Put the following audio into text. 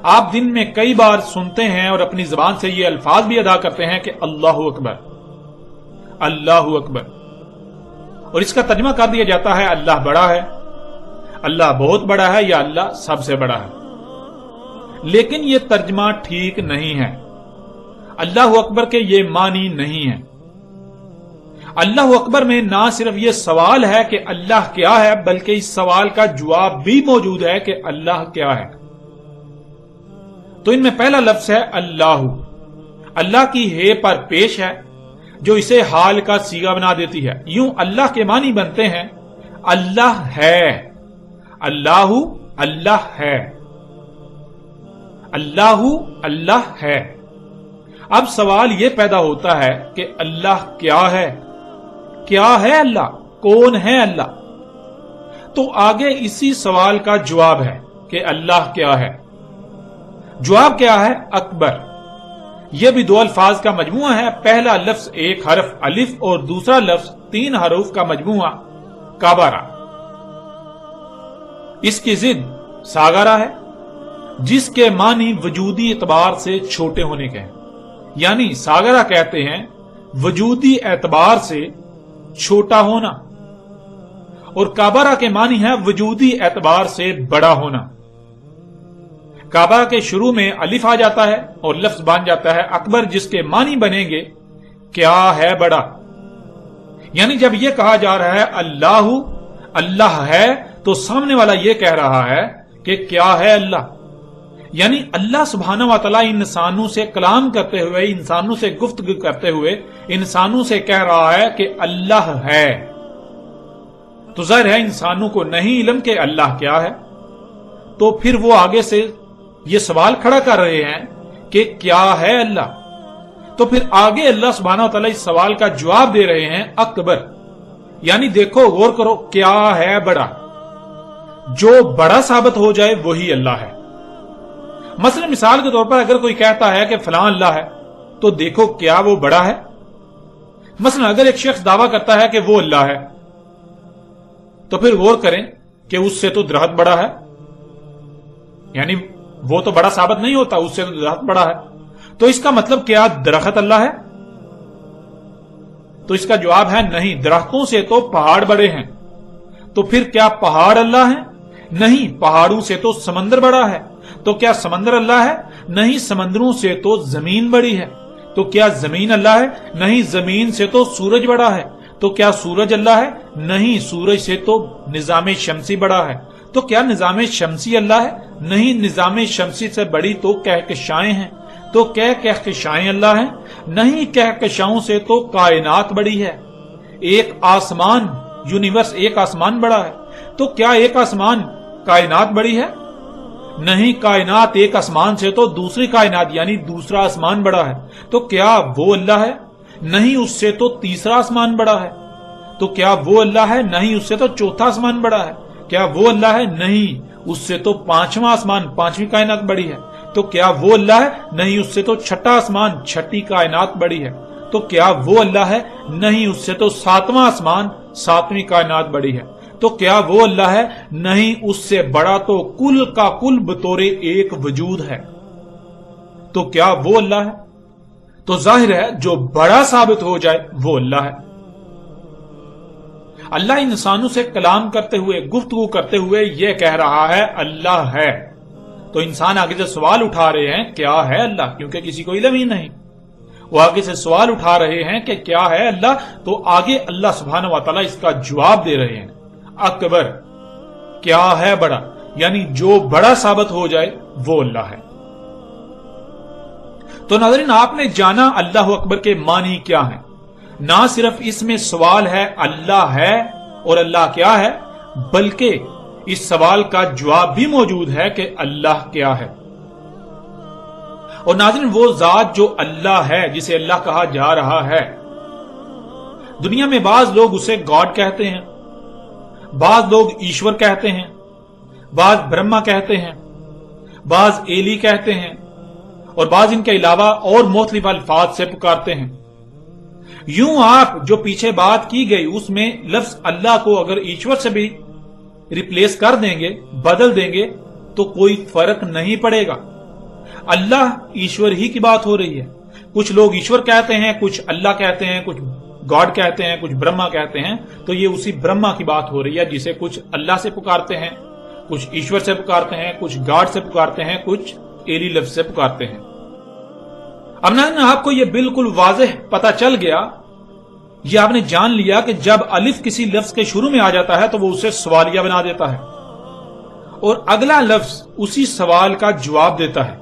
آپ دن میں کئی بار سنتے ہیں اور اپنی زبان سے یہ الفاظ بھی ادا کرتے ہیں کہ اللہ اکبر، اللہ اکبر، اور اس کا ترجمہ کر دیا جاتا ہے اللہ بڑا ہے، اللہ بہت بڑا ہے، یا اللہ سب سے بڑا ہے۔ لیکن یہ ترجمہ ٹھیک نہیں ہے۔ اللہ اکبر کے یہ معنی نہیں ہے۔ اللہ اکبر میں نہ صرف یہ سوال ہے کہ اللہ کیا ہے، بلکہ اس سوال کا جواب بھی موجود ہے کہ اللہ کیا ہے۔ تو ان میں پہلا لفظ ہے اللہ۔ اللہ کی ہے پر پیش ہے جو اسے حال کا صیغہ بنا دیتی ہے۔ یوں اللہ کے معنی بنتے ہیں اللہ ہے، اللہ اللہ ہے، اللہ اللہ ہے۔ اب سوال یہ پیدا ہوتا ہے کہ اللہ کیا ہے؟ کیا ہے اللہ؟ کون ہے اللہ؟ تو آگے اسی سوال کا جواب ہے کہ اللہ کیا ہے۔ جواب کیا ہے؟ اکبر۔ یہ بھی دو الفاظ کا مجموعہ ہے۔ پہلا لفظ ایک حرف الف اور دوسرا لفظ 3 حروف کا مجموعہ کابارا۔ اس کی ضد ساگارا ہے، جس کے معنی وجودی اعتبار سے چھوٹے ہونے کے ہیں۔ یعنی ساگارا کہتے ہیں وجودی اعتبار سے چھوٹا ہونا، اور کابارا کے معنی ہے وجودی اعتبار سے بڑا ہونا۔ کعبہ کے شروع میں الف آ جاتا ہے اور لفظ بن جاتا ہے اکبر، جس کے معنی بنیں گے کیا ہے بڑا۔ یعنی جب یہ کہا جا رہا ہے اللہ اللہ ہے، تو سامنے والا یہ کہہ رہا ہے کہ کیا ہے اللہ۔ یعنی اللہ سبحانہ و تعالیٰ انسانوں سے کلام کرتے ہوئے، انسانوں سے گفتگو کرتے ہوئے انسانوں سے کہہ رہا ہے کہ اللہ ہے۔ تو ظاہر ہے انسانوں کو نہیں علم کہ اللہ کیا ہے، تو پھر وہ آگے سے یہ سوال کھڑا کر رہے ہیں کہ کیا ہے اللہ۔ تو پھر آگے اللہ سبحانہ و تعالیٰ اس سوال کا جواب دے رہے ہیں اکبر۔ یعنی دیکھو، غور کرو، کیا ہے بڑا؟ جو بڑا ثابت ہو جائے وہی اللہ ہے۔ مثلا مثال کے طور پر اگر کوئی کہتا ہے کہ فلاں اللہ ہے، تو دیکھو کیا وہ بڑا ہے؟ مثلا اگر ایک شخص دعویٰ کرتا ہے کہ وہ اللہ ہے، تو پھر غور کریں کہ اس سے تو درخت بڑا ہے، یعنی وہ تو بڑا ثابت نہیں ہوتا، اس سے تو درخت بڑا ہے۔ تو اس کا مطلب کیا درخت اللہ ہے؟ تو اس کا جواب ہے نہیں، درختوں سے تو پہاڑ بڑے ہیں۔ تو پھر کیا پہاڑ اللہ ہیں؟ نہیں، پہاڑوں سے تو سمندر بڑا ہے۔ تو کیا سمندر اللہ ہے؟ نہیں، سمندروں سے تو زمین بڑی ہے۔ تو کیا زمین اللہ ہے؟ نہیں، زمین سے تو سورج بڑا ہے۔ تو کیا سورج اللہ ہے؟ نہیں، سورج سے تو نظام شمسی بڑا ہے۔ تو کیا نظام شمسی اللہ ہے؟ نہیں، نظام شمسی سے بڑی تو کہکشائیں ہیں۔ تو کیا کہکشائیں اللہ ہیں؟ نہیں، کہکشاؤں سے تو کائنات بڑی ہے۔ ایک آسمان، یونیورس، ایک آسمان بڑا ہے۔ تو کیا ایک آسمان کائنات بڑی ہے؟ نہیں، کائنات ایک آسمان سے تو دوسری کائنات یعنی دوسرا آسمان بڑا ہے۔ تو کیا وہ اللہ ہے؟ نہیں، اس سے تو تیسرا آسمان بڑا ہے۔ تو کیا وہ اللہ ہے؟ نہیں، اس سے تو چوتھا آسمان بڑا ہے۔ کیا وہ اللہ ہے؟ نہیں، اس سے تو 5واں آسمان، 5ویں کائنات بڑی ہے۔ تو کیا وہ اللہ ہے؟ نہیں، اس سے تو 6واں آسمان، 6ٹھی کائنات بڑی ہے۔ تو کیا وہ اللہ ہے؟ نہیں، اس سے تو 7واں آسمان، 7ویں کائنات بڑی ہے۔ تو کیا وہ اللہ ہے؟ نہیں، اس سے بڑا تو کل کا کل بطور ایک وجود ہے۔ تو کیا وہ اللہ ہے؟ تو ظاہر ہے جو بڑا ثابت ہو جائے وہ اللہ ہے۔ اللہ انسانوں سے کلام کرتے ہوئے، گفتگو کرتے ہوئے یہ کہہ رہا ہے اللہ ہے۔ تو انسان آگے سے سوال اٹھا رہے ہیں کیا ہے اللہ، کیونکہ کسی کو علم ہی نہیں۔ وہ آگے سے سوال اٹھا رہے ہیں کہ کیا ہے اللہ، تو آگے اللہ سبحانہ و تعالیٰ اس کا جواب دے رہے ہیں اکبر، کیا ہے بڑا، یعنی جو بڑا ثابت ہو جائے وہ اللہ ہے۔ تو ناظرین، آپ نے جانا اللہ اکبر کے معنی کیا ہیں۔ نہ صرف اس میں سوال ہے اللہ ہے اور اللہ کیا ہے، بلکہ اس سوال کا جواب بھی موجود ہے کہ اللہ کیا ہے۔ اور ناظرین، وہ ذات جو اللہ ہے، جسے اللہ کہا جا رہا ہے، دنیا میں بعض لوگ اسے گاڈ کہتے ہیں، بعض لوگ ایشور کہتے ہیں، بعض برہما کہتے ہیں، بعض ایلی کہتے ہیں، اور بعض ان کے علاوہ اور مختلف الفاظ سے پکارتے ہیں۔ یوں آپ جو پیچھے بات کی گئی اس میں لفظ اللہ کو اگر ایشور سے بھی ریپلیس کر دیں گے، بدل دیں گے، تو کوئی فرق نہیں پڑے گا۔ اللہ ایشور ہی کی بات ہو رہی ہے. کچھ لوگ ایشور کہتے ہیں، کچھ اللہ کہتے ہیں، کچھ گاڈ کہتے ہیں، کچھ برہما کہتے ہیں. تو یہ اسی برہما کی بات ہو رہی ہے جسے کچھ اللہ سے پکارتے ہیں، کچھ ایشور سے پکارتے ہیں، کچھ گاڈ سے پکارتے ہیں، کچھ ایلی لفظ سے پکارتے ہیں. اب نا آپ کو یہ بالکل واضح پتا چل گیا، یہ آپ نے جان لیا کہ جب الف کسی لفظ کے شروع میں آ جاتا ہے تو وہ اسے سوالیہ بنا دیتا ہے اور اگلا لفظ اسی سوال کا جواب دیتا ہے.